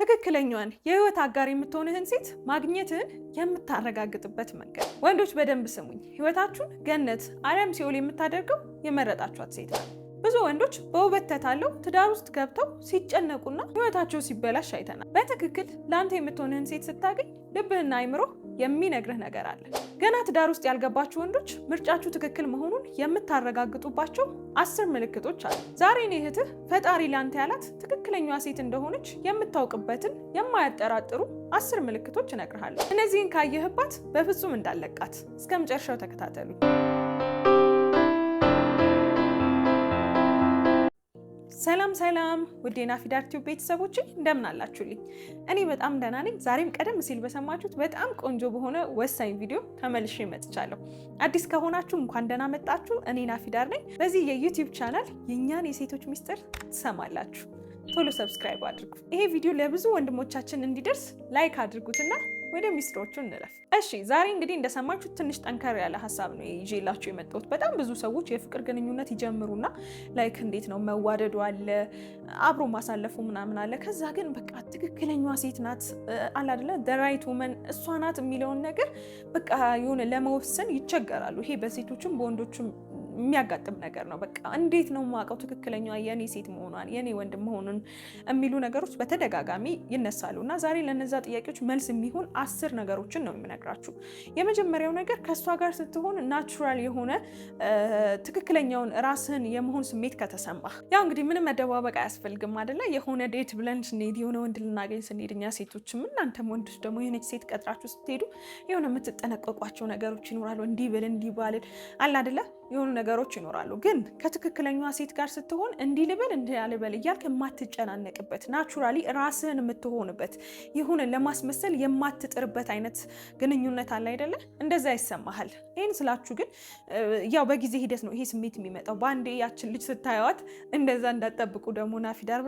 ትክክለኛዋን የህይወት አጋር የምትሆንህን ሴት ማግኘትህን የምታረጋግጥበት መንገድ። ወንዶች በደንብ ስሙኝ፣ ህይወታችሁን ገነት አሊያም ሲኦል የምታደርገው የመረጣችኋት ሴት ነው። ብዙ ወንዶች በውበት ተታለው ትዳር ውስጥ ገብተው ሲጨነቁና ህይወታቸው ሲበላሽ አይተናል። በትክክል ለአንተ የምትሆንህን ሴት ስታገኝ ልብህና አይምሮ የሚነግርህ ነገር አለ። ገና ትዳር ውስጥ ያልገባችሁ ወንዶች ምርጫችሁ ትክክል መሆኑን የምታረጋግጡባቸው 10 ምልክቶች አሉ። ዛሬ እኔ እህትህ ፈጣሪ ላንተ ያላት ትክክለኛዋ ሴት እንደሆነች የምታውቅበትን የማያጠራጥሩ 10 ምልክቶች እነግርሃለሁ። እነዚህን ካየህባት በፍጹም እንዳለቃት እስከ መጨረሻው ተከታተሉ። ሰላም ሰላም ውድ የናፊዳር ቲዩብ ቤተሰቦች እንደምን አላችሁልኝ? እኔ በጣም ደህና ነኝ። ዛሬም ቀደም ሲል በሰማችሁት በጣም ቆንጆ በሆነ ወሳኝ ቪዲዮ ተመልሼ መጥቻለሁ። አዲስ ከሆናችሁ እንኳን ደህና መጣችሁ። እኔ ናፊዳር ነኝ። በዚህ የዩቲዩብ ቻናል የእኛን የሴቶች ሚስጥር ትሰማላችሁ። ቶሎ ሰብስክራይብ አድርጉ። ይሄ ቪዲዮ ለብዙ ወንድሞቻችን እንዲደርስ ላይክ አድርጉትና ወደ ሚስጥሮቹ እንለፍ። እሺ ዛሬ እንግዲህ እንደሰማችሁት ትንሽ ጠንከር ያለ ሀሳብ ነው ይዤላችሁ የመጣሁት። በጣም ብዙ ሰዎች የፍቅር ግንኙነት ይጀምሩና ላይክ እንዴት ነው መዋደዱ አለ፣ አብሮ ማሳለፉ ምናምን አለ። ከዛ ግን በቃ ትክክለኛዋ ሴት ናት አለ አይደለ the right woman እሷ ናት የሚለውን ነገር በቃ የሆነ ለመወሰን ይቸገራሉ። ይሄ በሴቶችም በወንዶችም የሚያጋጥም ነገር ነው። በቃ እንዴት ነው የማውቀው ትክክለኛዋ የኔ ሴት መሆኗን የኔ ወንድ መሆኑን የሚሉ ነገሮች በተደጋጋሚ ይነሳሉ እና ዛሬ ለነዛ ጥያቄዎች መልስ የሚሆን 10 ነገሮችን ነው የምነግራችሁ። የመጀመሪያው ነገር ከእሷ ጋር ስትሆን ናቹራል የሆነ ትክክለኛውን ራስህን የመሆን ስሜት ከተሰማ፣ ያው እንግዲህ ምንም መደባበቅ አያስፈልግም አይደለ? የሆነ ዴት ብለን ስንሄድ የሆነ ወንድ ልናገኝ ስንሄድ እኛ ሴቶችም እናንተም ወንዶች ደግሞ የሆነች ሴት ቀጥራችሁ ስትሄዱ የሆነ የምትጠነቀቋቸው ነገሮች ይኖራሉ። እንዲህ ብል እንዲህ ባልል አለ አይደለ? የሆኑ ነገሮች ይኖራሉ። ግን ከትክክለኛዋ ሴት ጋር ስትሆን እንዲህ ልበል እንዲህ ያልበል እያልክ የማትጨናነቅበት ናቹራሊ ራስህን የምትሆንበት የሆነ ለማስመሰል የማትጥርበት አይነት ግንኙነት አለ አይደለ? እንደዛ ይሰማሃል። ይህን ስላችሁ ግን ያው በጊዜ ሂደት ነው ይሄ ስሜት የሚመጣው። በአንዴ ያችን ልጅ ስታዩት እንደዛ እንዳትጠብቁ። ደግሞ ናፊዳር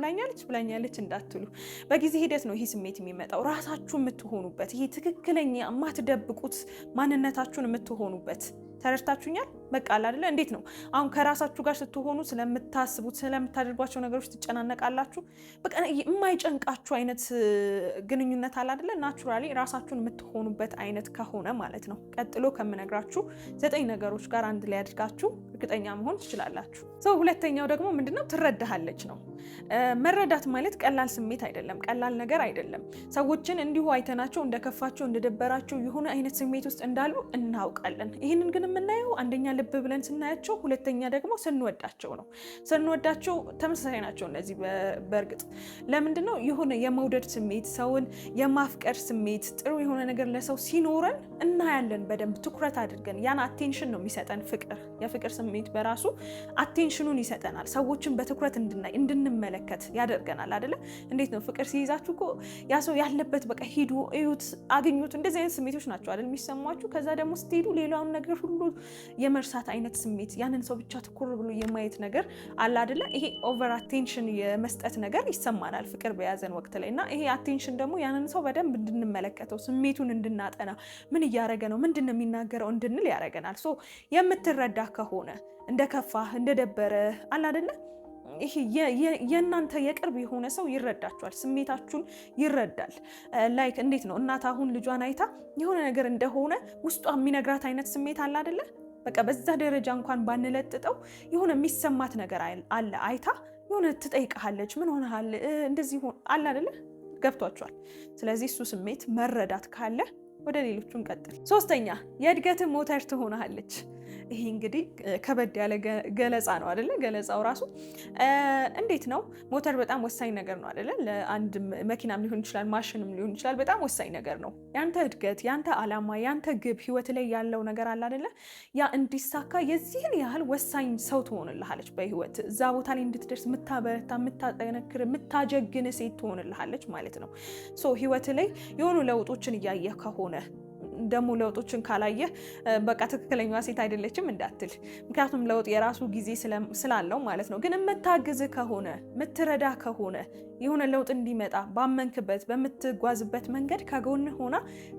ብላኛለች እንዳትሉ። በጊዜ ሂደት ነው ይሄ ስሜት የሚመጣው። ራሳችሁ የምትሆኑበት ይሄ ትክክለኛ የማትደብቁት ማንነታችሁን የምትሆኑበት። ተረድታችሁኛል? በቃ አይደለ? እንዴት ነው አሁን ከራሳችሁ ጋር ስትሆኑ ስለምታስቡት ስለምታደርጓቸው ነገሮች ትጨናነቃላችሁ። በቃ የማይጨንቃችሁ አይነት ግንኙነት አለ አይደለ? ናቹራሊ ራሳችሁን የምትሆኑበት አይነት ከሆነ ማለት ነው። ቀጥሎ ከምነግራችሁ 9 ነገሮች ጋር አንድ ላይ አድርጋችሁ እርግጠኛ መሆን ትችላላችሁ። ሁለተኛው ደግሞ ምንድነው? ትረዳሃለች ነው። መረዳት ማለት ቀላል ስሜት አይደለም፣ ቀላል ነገር አይደለም። ሰዎችን እንዲሁ አይተናቸው እንደከፋቸው እንደደበራቸው የሆነ አይነት ስሜት ውስጥ እንዳሉ እናውቃለን። ይህንን ግን የምናየው አንደኛ ልብ ብለን ስናያቸው፣ ሁለተኛ ደግሞ ስንወዳቸው ነው። ስንወዳቸው ተመሳሳይ ናቸው እነዚህ። በእርግጥ ለምንድነው የሆነ የመውደድ ስሜት፣ ሰውን የማፍቀር ስሜት፣ ጥሩ የሆነ ነገር ለሰው ሲኖረን እናያለን በደንብ ትኩረት አድርገን። ያን አቴንሽን ነው የሚሰጠን ፍቅር። የፍቅር ስሜት በራሱ አቴንሽኑን ይሰጠናል። ሰዎችን በትኩረት እንድናይ እንድንመለከት ያደርገናል አይደለ? እንዴት ነው ፍቅር ሲይዛችሁ እኮ ያ ሰው ያለበት በቃ ሂዱ፣ እዩት፣ አግኙት። እንደዚህ አይነት ስሜቶች ናቸው አይደል የሚሰሟችሁ። ከዛ ደግሞ ስትሄዱ ሌላውን ነገር ሁሉ የመርሳት አይነት ስሜት፣ ያንን ሰው ብቻ ትኩር ብሎ የማየት ነገር አለ አይደለ? ይሄ ኦቨር አቴንሽን የመስጠት ነገር ይሰማናል ፍቅር በያዘን ወቅት ላይ እና ይሄ አቴንሽን ደግሞ ያንን ሰው በደንብ እንድንመለከተው፣ ስሜቱን እንድናጠና፣ ምን እያደረገ ነው፣ ምንድን ነው የሚናገረው እንድንል ያደርገናል። የምትረዳ ከሆነ እንደከፋህ እንደደበረ አለ አይደለ? ይሄ የእናንተ የቅርብ የሆነ ሰው ይረዳችኋል፣ ስሜታችሁን ይረዳል። ላይክ እንዴት ነው እናት አሁን ልጇን አይታ የሆነ ነገር እንደሆነ ውስጧ የሚነግራት አይነት ስሜት አለ አይደለ? በቃ በዛ ደረጃ እንኳን ባንለጥጠው የሆነ የሚሰማት ነገር አለ። አይታ የሆነ ትጠይቀሃለች፣ ምን ሆነሃል እንደዚህ አለ አይደለ? ገብቷችኋል? ስለዚህ እሱ ስሜት መረዳት ካለ ወደ ሌሎቹ እንቀጥል። 3ኛ የእድገት ሞተር ትሆናለች። ይሄ እንግዲህ ከበድ ያለ ገለጻ ነው አይደለ? ገለጻው ራሱ እንዴት ነው? ሞተር በጣም ወሳኝ ነገር ነው አይደለ? ለአንድ መኪናም ሊሆን ይችላል፣ ማሽንም ሊሆን ይችላል። በጣም ወሳኝ ነገር ነው። ያንተ እድገት፣ ያንተ ዓላማ፣ ያንተ ግብ ህይወት ላይ ያለው ነገር አለ አይደለ? ያ እንዲሳካ የዚህን ያህል ወሳኝ ሰው ትሆንልሃለች በህይወት። እዛ ቦታ ላይ እንድትደርስ የምታበረታ፣ የምታጠነክር፣ የምታጀግን ሴት ትሆንልሃለች ማለት ነው። ህይወት ላይ የሆኑ ለውጦችን እያየህ ከሆነ ደግሞ ለውጦችን ካላየህ በቃ ትክክለኛዋ ሴት አይደለችም እንዳትል። ምክንያቱም ለውጥ የራሱ ጊዜ ስላለው ማለት ነው። ግን የምታግዝህ ከሆነ የምትረዳ ከሆነ የሆነ ለውጥ እንዲመጣ ባመንክበት በምትጓዝበት መንገድ ከጎንህ ሆና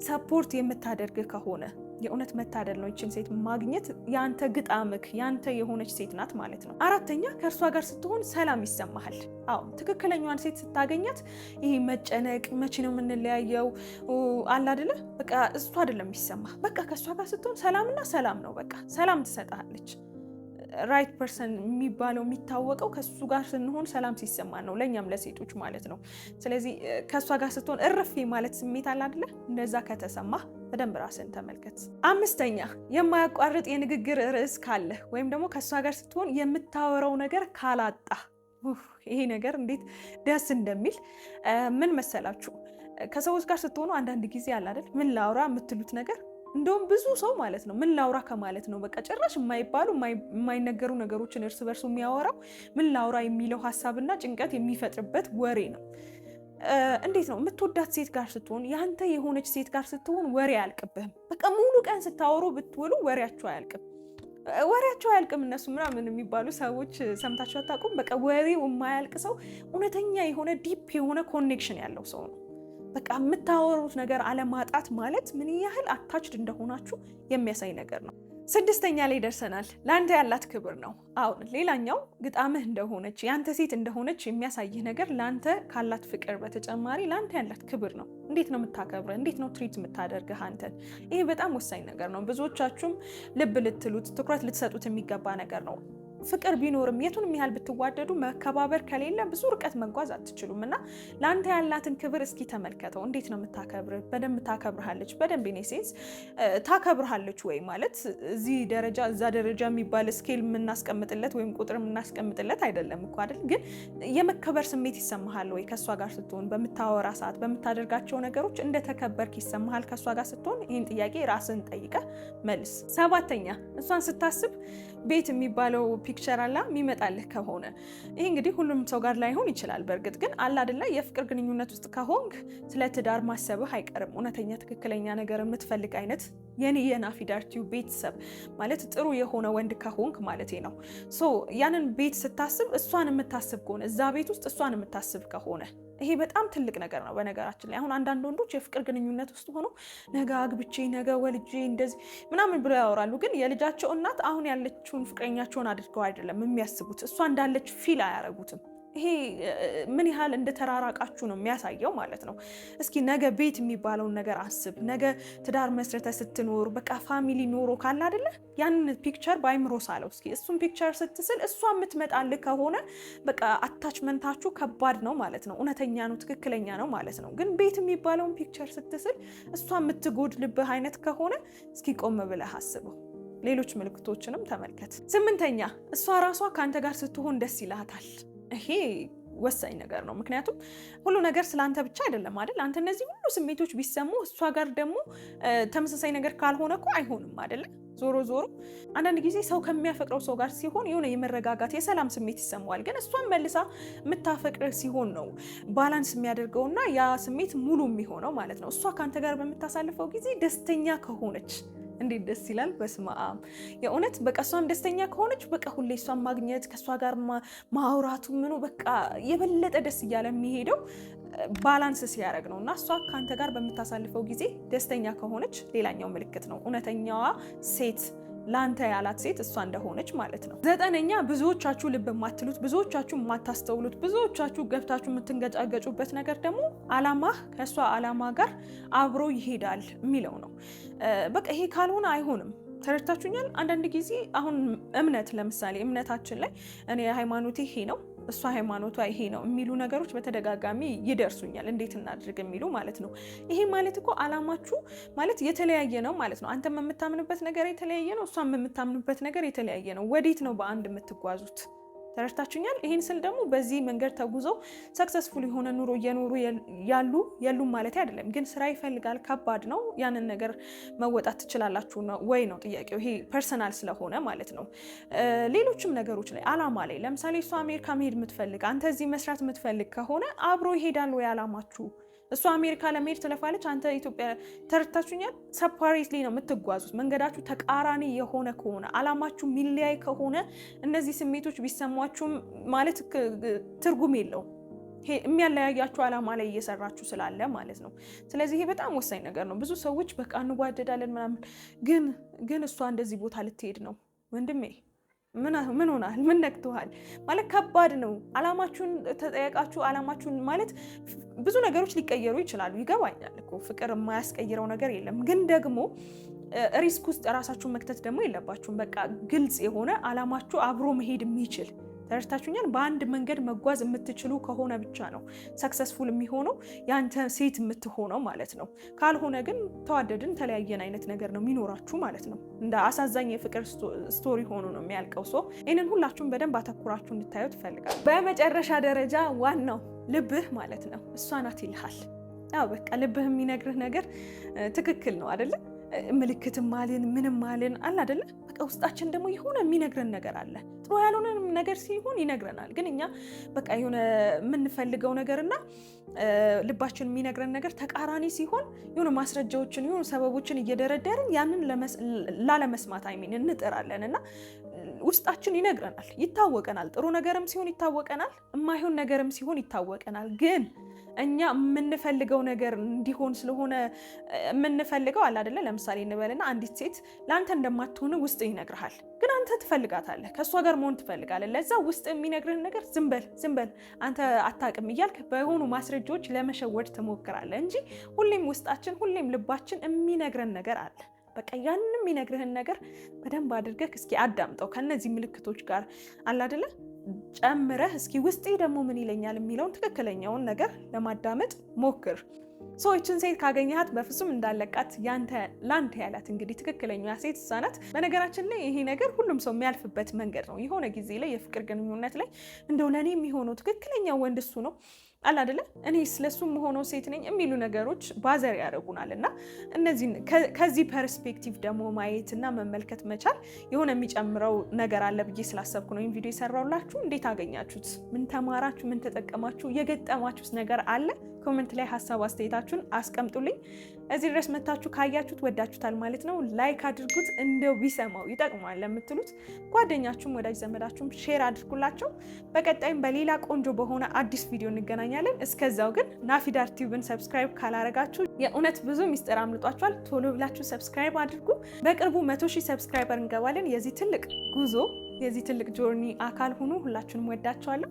ሰፖርት የምታደርግ ከሆነ የእውነት መታደል ነው ይችን ሴት ማግኘት። ያንተ ግጣምክ ያንተ የሆነች ሴት ናት ማለት ነው። አራተኛ ከእርሷ ጋር ስትሆን ሰላም ይሰማሃል። አዎ ትክክለኛዋን ሴት ስታገኛት ይሄ መጨነቅ መቼ ነው የምንለያየው አለ አይደለ? በቃ እሱ አይደለም የሚሰማ። በቃ ከእሷ ጋር ስትሆን ሰላምና ሰላም ነው። በቃ ሰላም ትሰጥሃለች። ራይት ፐርሰን የሚባለው የሚታወቀው ከሱ ጋር ስንሆን ሰላም ሲሰማን ነው፣ ለእኛም ለሴቶች ማለት ነው። ስለዚህ ከእሷ ጋር ስትሆን እርፌ ማለት ስሜት አለ አይደለ? እንደዛ ከተሰማ በደንብ ራስን ተመልከት። አምስተኛ የማያቋርጥ የንግግር ርዕስ ካለ ወይም ደግሞ ከእሷ ጋር ስትሆን የምታወራው ነገር ካላጣ፣ ይሄ ነገር እንዴት ደስ እንደሚል ምን መሰላችሁ? ከሰዎች ጋር ስትሆኑ አንዳንድ ጊዜ አለ አይደል ምን ላውራ የምትሉት ነገር እንደውም ብዙ ሰው ማለት ነው ምን ላውራ ከማለት ነው በቃ ጭራሽ የማይባሉ የማይነገሩ ነገሮችን እርስ በርሱ የሚያወራው ምን ላውራ የሚለው ሀሳብና ጭንቀት የሚፈጥርበት ወሬ ነው። እንዴት ነው የምትወዳት ሴት ጋር ስትሆን ያንተ የሆነች ሴት ጋር ስትሆን ወሬ አያልቅብህም። በቃ ሙሉ ቀን ስታወሩ ብትውሉ ወሬያቸው አያልቅም። እነሱ ምናምን የሚባሉ ሰዎች ሰምታችሁ አታውቁም? በቃ ወሬው የማያልቅ ሰው እውነተኛ የሆነ ዲፕ የሆነ ኮኔክሽን ያለው ሰው ነው። በቃ የምታወሩት ነገር አለማጣት ማለት ምን ያህል አታችድ እንደሆናችሁ የሚያሳይ ነገር ነው። ስድስተኛ ላይ ደርሰናል። ለአንተ ያላት ክብር ነው። አሁን ሌላኛው ግጣምህ እንደሆነች ያንተ ሴት እንደሆነች የሚያሳይህ ነገር ለአንተ ካላት ፍቅር በተጨማሪ ለአንተ ያላት ክብር ነው። እንዴት ነው የምታከብረህ? እንዴት ነው ትሪት የምታደርግህ አንተን? ይሄ በጣም ወሳኝ ነገር ነው። ብዙዎቻችሁም ልብ ልትሉት ትኩረት ልትሰጡት የሚገባ ነገር ነው። ፍቅር ቢኖርም የቱንም ያህል ብትዋደዱ መከባበር ከሌለ ብዙ ርቀት መጓዝ አትችሉም። እና ለአንተ ያላትን ክብር እስኪ ተመልከተው። እንዴት ነው የምታከብርህ? በደንብ ታከብርሃለች። በደንብ ኔ ሴንስ ታከብርሃለች ወይ ማለት እዚህ ደረጃ እዛ ደረጃ የሚባል ስኬል የምናስቀምጥለት ወይም ቁጥር የምናስቀምጥለት አይደለም እኮ አይደል? ግን የመከበር ስሜት ይሰማሃል ወይ? ከእሷ ጋር ስትሆን በምታወራ ሰዓት በምታደርጋቸው ነገሮች እንደተከበርክ ይሰማሃል ከእሷ ጋር ስትሆን? ይህን ጥያቄ ራስን ጠይቀህ መልስ። ሰባተኛ እሷን ስታስብ ቤት የሚባለው ፒክቸር አላ የሚመጣልህ ከሆነ ይሄ እንግዲህ ሁሉም ሰው ጋር ላይሆን ይችላል። በእርግጥ ግን አላ አይደለ የፍቅር ግንኙነት ውስጥ ከሆንክ ስለ ትዳር ማሰብህ አይቀርም። እውነተኛ ትክክለኛ ነገር የምትፈልግ አይነት የኔ የናፊዳር ቲዩብ ቤተሰብ ማለት ጥሩ የሆነ ወንድ ከሆንክ ማለት ነው። ሶ ያንን ቤት ስታስብ እሷን የምታስብ ከሆነ እዛ ቤት ውስጥ እሷን የምታስብ ከሆነ ይሄ በጣም ትልቅ ነገር ነው። በነገራችን ላይ አሁን አንዳንድ ወንዶች የፍቅር ግንኙነት ውስጥ ሆነው ነገ አግብቼ ነገ ወልጄ እንደዚህ ምናምን ብለው ያወራሉ። ግን የልጃቸው እናት አሁን ያለችውን ፍቅረኛቸውን አድርገው አይደለም የሚያስቡት። እሷ እንዳለች ፊል አያረጉትም። ይሄ ምን ያህል እንደተራራቃችሁ ነው የሚያሳየው ማለት ነው። እስኪ ነገ ቤት የሚባለውን ነገር አስብ። ነገ ትዳር መስረተ ስትኖር በቃ ፋሚሊ ኖሮ ካለ አይደለ ያንን ፒክቸር በአይምሮ ሳለው እስኪ እሱን ፒክቸር ስትስል እሷ የምትመጣልህ ከሆነ በቃ አታችመንታችሁ ከባድ ነው ማለት ነው። እውነተኛ ነው፣ ትክክለኛ ነው ማለት ነው። ግን ቤት የሚባለውን ፒክቸር ስትስል እሷ የምትጎድልብህ አይነት ከሆነ እስኪ ቆም ብለህ አስበው። ሌሎች ምልክቶችንም ተመልከት። ስምንተኛ እሷ ራሷ ከአንተ ጋር ስትሆን ደስ ይላታል። ይሄ ወሳኝ ነገር ነው። ምክንያቱም ሁሉ ነገር ስለአንተ ብቻ አይደለም አይደል? አንተ እነዚህ ሁሉ ስሜቶች ቢሰሙ እሷ ጋር ደግሞ ተመሳሳይ ነገር ካልሆነ እኮ አይሆንም አይደለ? ዞሮ ዞሮ አንዳንድ ጊዜ ሰው ከሚያፈቅረው ሰው ጋር ሲሆን የሆነ የመረጋጋት የሰላም ስሜት ይሰማዋል። ግን እሷን መልሳ የምታፈቅር ሲሆን ነው ባላንስ የሚያደርገውና ያ ስሜት ሙሉ የሚሆነው ማለት ነው። እሷ ከአንተ ጋር በምታሳልፈው ጊዜ ደስተኛ ከሆነች እንዴት ደስ ይላል! በስመ አብ የእውነት በቃ እሷም ደስተኛ ከሆነች በቃ ሁሌ እሷን ማግኘት ከእሷ ጋር ማውራቱ ምኑ በቃ የበለጠ ደስ እያለ የሚሄደው ባላንስ ሲያደርግ ነው። እና እሷ ከአንተ ጋር በምታሳልፈው ጊዜ ደስተኛ ከሆነች ሌላኛው ምልክት ነው እውነተኛዋ ሴት ለአንተ ያላት ሴት እሷ እንደሆነች ማለት ነው። ዘጠነኛ ብዙዎቻችሁ ልብ የማትሉት ብዙዎቻችሁ የማታስተውሉት ብዙዎቻችሁ ገብታችሁ የምትንገጫገጩበት ነገር ደግሞ አላማህ ከእሷ አላማ ጋር አብሮ ይሄዳል የሚለው ነው። በቃ ይሄ ካልሆነ አይሆንም። ተረድታችሁኛል? አንዳንድ ጊዜ አሁን እምነት ለምሳሌ እምነታችን ላይ እኔ ሃይማኖቴ ይሄ ነው እሷ ሃይማኖቷ ይሄ ነው የሚሉ ነገሮች በተደጋጋሚ ይደርሱኛል። እንዴት እናድርግ የሚሉ ማለት ነው። ይሄ ማለት እኮ አላማችሁ ማለት የተለያየ ነው ማለት ነው። አንተም የምታምንበት ነገር የተለያየ ነው፣ እሷም የምታምንበት ነገር የተለያየ ነው። ወዴት ነው በአንድ የምትጓዙት? ተረድታችሁኛል? ይህን ስል ደግሞ በዚህ መንገድ ተጉዘው ሰክሰስፉል የሆነ ኑሮ እየኖሩ የሉም ማለት አይደለም። ግን ስራ ይፈልጋል፣ ከባድ ነው። ያንን ነገር መወጣት ትችላላችሁ ወይ ነው ጥያቄው። ይሄ ፐርሰናል ስለሆነ ማለት ነው። ሌሎችም ነገሮች ላይ አላማ ላይ ለምሳሌ እሷ አሜሪካ መሄድ የምትፈልግ አንተ እዚህ መስራት የምትፈልግ ከሆነ አብሮ ይሄዳል ወይ አላማችሁ? እሷ አሜሪካ ለመሄድ ትለፋለች፣ አንተ ኢትዮጵያ። ተረድታችሁኛል? ሰፓሬትሊ ነው የምትጓዙት። መንገዳችሁ ተቃራኒ የሆነ ከሆነ አላማችሁ ሚለያይ ከሆነ እነዚህ ስሜቶች ቢሰሟችሁም ማለት ትርጉም የለውም። የሚያለያያችሁ ዓላማ ላይ እየሰራችሁ ስላለ ማለት ነው። ስለዚህ ይሄ በጣም ወሳኝ ነገር ነው። ብዙ ሰዎች በቃ እንዋደዳለን ምናምን፣ ግን እሷ እንደዚህ ቦታ ልትሄድ ነው ወንድሜ ምን ሆናል? ምን ነክቶሃል? ማለት ከባድ ነው። ዓላማችሁን ተጠያቃችሁ። ዓላማችሁን ማለት ብዙ ነገሮች ሊቀየሩ ይችላሉ። ይገባኛል እኮ ፍቅር የማያስቀይረው ነገር የለም። ግን ደግሞ ሪስክ ውስጥ ራሳችሁን መክተት ደግሞ የለባችሁም። በቃ ግልጽ የሆነ ዓላማችሁ አብሮ መሄድ የሚችል ተረድታችሁኛል። በአንድ መንገድ መጓዝ የምትችሉ ከሆነ ብቻ ነው ሰክሰስፉል የሚሆነው ያንተ ሴት የምትሆነው ማለት ነው። ካልሆነ ግን ተዋደድን ተለያየን አይነት ነገር ነው የሚኖራችሁ ማለት ነው። እንደ አሳዛኝ የፍቅር ስቶሪ ሆኖ ነው የሚያልቀው። ይህንን ሁላችሁም በደንብ አተኩራችሁ እንድታዩ ትፈልጋለሁ። በመጨረሻ ደረጃ ዋናው ልብህ ማለት ነው። እሷ ናት ይልሃል። በቃ ልብህ የሚነግርህ ነገር ትክክል ነው አይደለም? ምልክትም አልን ምንም አልን አለ አይደለ? በቃ ውስጣችን ደግሞ የሆነ የሚነግረን ነገር አለ። ጥሩ ያልሆነ ነገር ሲሆን ይነግረናል። ግን እኛ በቃ የሆነ የምንፈልገው ነገርና ልባችን የሚነግረን ነገር ተቃራኒ ሲሆን የሆነ ማስረጃዎችን የሆኑ ሰበቦችን እየደረደርን ያንን ላለመስማት እንጥራለን እና ውስጣችን ይነግረናል፣ ይታወቀናል። ጥሩ ነገርም ሲሆን ይታወቀናል፣ የማይሆን ነገርም ሲሆን ይታወቀናል። ግን እኛ የምንፈልገው ነገር እንዲሆን ስለሆነ የምንፈልገው አለ አይደለ? ለምሳሌ እንበልና አንዲት ሴት ለአንተ እንደማትሆን ውስጥ ይነግርሃል፣ ግን አንተ ትፈልጋታለህ፣ ከእሷ ጋር መሆን ትፈልጋለህ። ለዛ ውስጥ የሚነግርህን ነገር ዝም በል አንተ አታውቅም እያልክ በሆኑ ማስረጃዎች ለመሸወድ ትሞክራለህ እንጂ ሁሌም ውስጣችን ሁሌም ልባችን የሚነግረን ነገር አለ። በቃ ያንን የሚነግርህን ነገር በደንብ አድርገህ እስኪ አዳምጠው ከነዚህ ምልክቶች ጋር አለ አይደለ? ጨምረህ እስኪ ውስጤ ደግሞ ምን ይለኛል የሚለውን ትክክለኛውን ነገር ለማዳመጥ ሞክር። ይችን ሴት ካገኘሃት በፍጹም እንዳለቃት ላንተ ያላት እንግዲህ ትክክለኛ ሴት እሷ ናት። በነገራችን ላይ ይሄ ነገር ሁሉም ሰው የሚያልፍበት መንገድ ነው። የሆነ ጊዜ ላይ የፍቅር ግንኙነት ላይ እንደው ለእኔ የሚሆነው ትክክለኛ ወንድ እሱ ነው አለ አይደለ? እኔ ስለሱም ሆኖ ሴት ነኝ የሚሉ ነገሮች ባዘር ያደርጉናል። እና እነዚህ ከዚህ ፐርስፔክቲቭ ደግሞ ማየትና መመልከት መቻል የሆነ የሚጨምረው ነገር አለ ብዬ ስላሰብኩ ነው ይህን ቪዲዮ የሰራሁላችሁ። እንዴት አገኛችሁት? ምን ተማራችሁ? ምን ተጠቀማችሁ? የገጠማችሁት ነገር አለ? ኮሜንት ላይ ሀሳብ አስተያየታችሁን አስቀምጡልኝ። እዚህ ድረስ መታችሁ ካያችሁት ወዳችሁታል ማለት ነው። ላይክ አድርጉት። እንደው ቢሰማው ይጠቅማል ለምትሉት ጓደኛችሁም ወዳጅ ዘመዳችሁም ሼር አድርጉላቸው። በቀጣይም በሌላ ቆንጆ በሆነ አዲስ ቪዲዮ እንገናኛለን። እስከዛው ግን ናፊዳር ቲዩብን ሰብስክራይብ ካላረጋችሁ የእውነት ብዙ ሚስጥር አምልጧችኋል። ቶሎ ብላችሁ ሰብስክራይብ አድርጉ። በቅርቡ 100,000 ሰብስክራይበር እንገባለን። የዚህ ትልቅ ጉዞ የዚህ ትልቅ ጆርኒ አካል ሁኑ። ሁላችሁንም ወዳችኋለሁ።